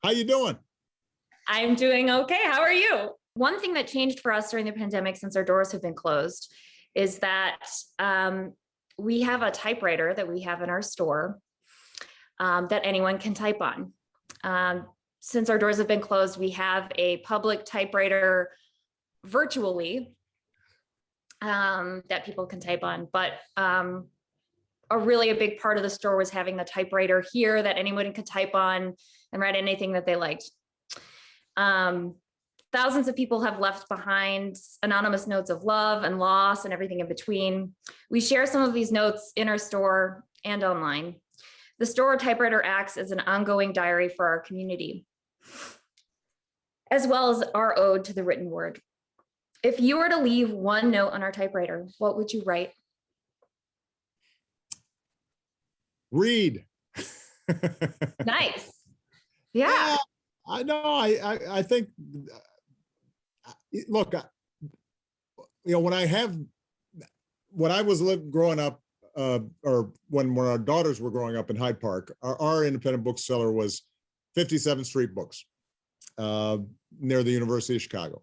How you doing? I'm doing okay. How are you? One thing that changed for us during the pandemic, since our doors have been closed, is that we have a typewriter that we have in our store that anyone can type on. Since our doors have been closed, we have a public typewriter virtually that people can type on. But a big part of the store was having the typewriter here that anyone could type on and write anything that they liked. Thousands of people have left behind anonymous notes of love and loss and everything in between. We share some of these notes in our store and online. The store typewriter acts as an ongoing diary for our community, as well as our ode to the written word. If you were to leave one note on our typewriter, what would you write? Read. Nice. Yeah. I know. I think, look, when I was growing up, or when our daughters were growing up in Hyde Park, our independent bookseller was 57th Street Books, near the University of Chicago.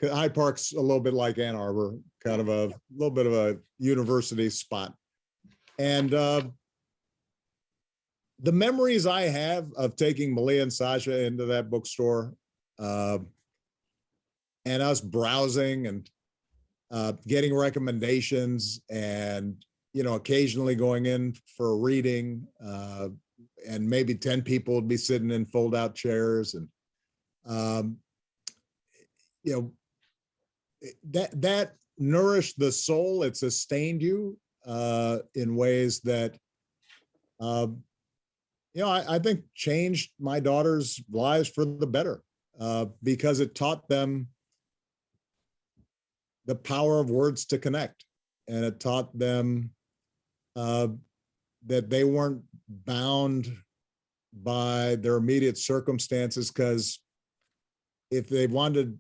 Hyde Park's a little bit like Ann Arbor, kind of a little bit of a university spot. And the memories I have of taking Malia and Sasha into that bookstore, and us browsing and getting recommendations, and occasionally going in for a reading, and maybe 10 people would be sitting in fold-out chairs, and that nourished the soul. It sustained you in ways that I think changed my daughters' lives for the better, because it taught them the power of words to connect. And it taught them that they weren't bound by their immediate circumstances, because if they wanted to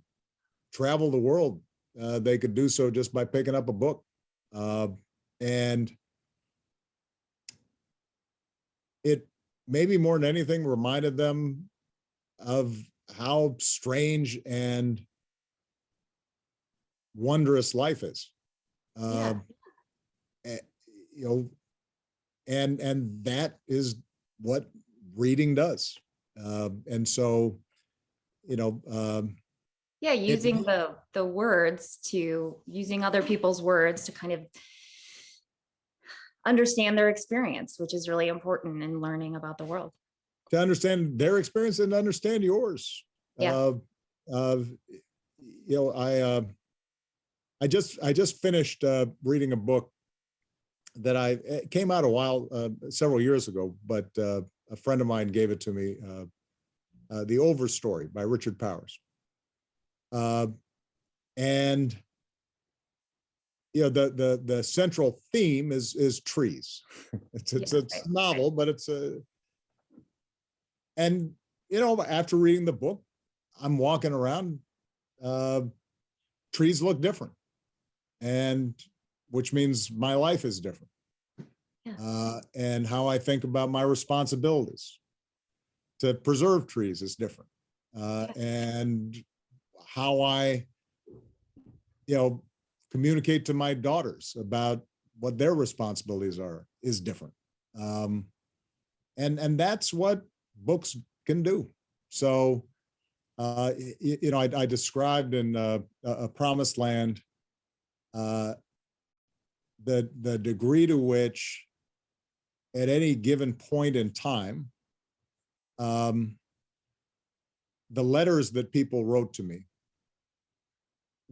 travel the world, they could do so just by picking up a book. And it maybe more than anything reminded them of how strange and wondrous life is. Yeah. And that is what reading does. And so, using the words using other people's words to kind of understand their experience, which is really important in learning about the world. To understand their experience and understand yours. Yeah. I just finished reading a book that it came out several years ago, but a friend of mine gave it to me, The Overstory by Richard Powers. And the central theme is trees. It's a novel, but after reading the book, I'm walking around, trees look different, and which means my life is different. Yeah. And how I think about my responsibilities to preserve trees is different. And how I, communicate to my daughters about what their responsibilities are is different. And that's what books can do. So, I described in A Promised Land the degree to which at any given point in time, the letters that people wrote to me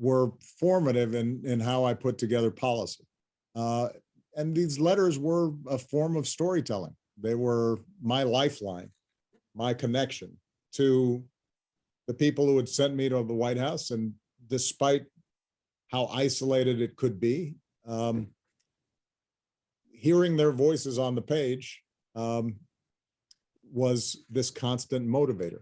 were formative in how I put together policy. And these letters were a form of storytelling. They were my lifeline, my connection to the people who had sent me to the White House. And despite how isolated it could be, hearing their voices on the page was this constant motivator.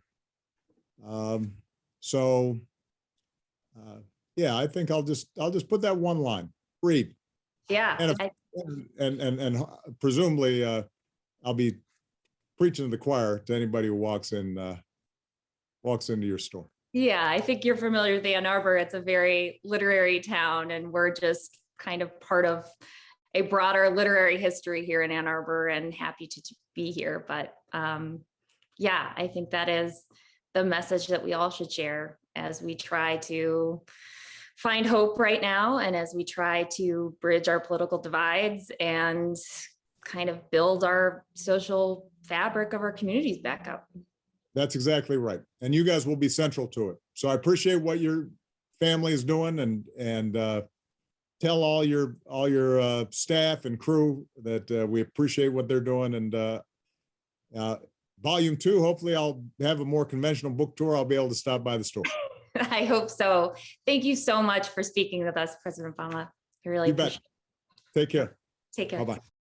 I think I'll just put that one line: read. Yeah. And presumably I'll be preaching to the choir to anybody who walks into your store. Yeah, I think you're familiar with Ann Arbor. It's a very literary town, and we're just kind of part of a broader literary history here in Ann Arbor, and happy to be here. But yeah, I think that is the message that we all should share as we try to find hope right now, and as we try to bridge our political divides and kind of build our social fabric of our communities back up. That's exactly right. And you guys will be central to it. So I appreciate what your family is doing, and tell all your staff and crew that we appreciate what they're doing. And volume 2, hopefully I'll have a more conventional book tour. I'll be able to stop by the store. I hope so. Thank you so much for speaking with us, President Fama. I really You bet. appreciate it. Take care. Take care. Bye-bye.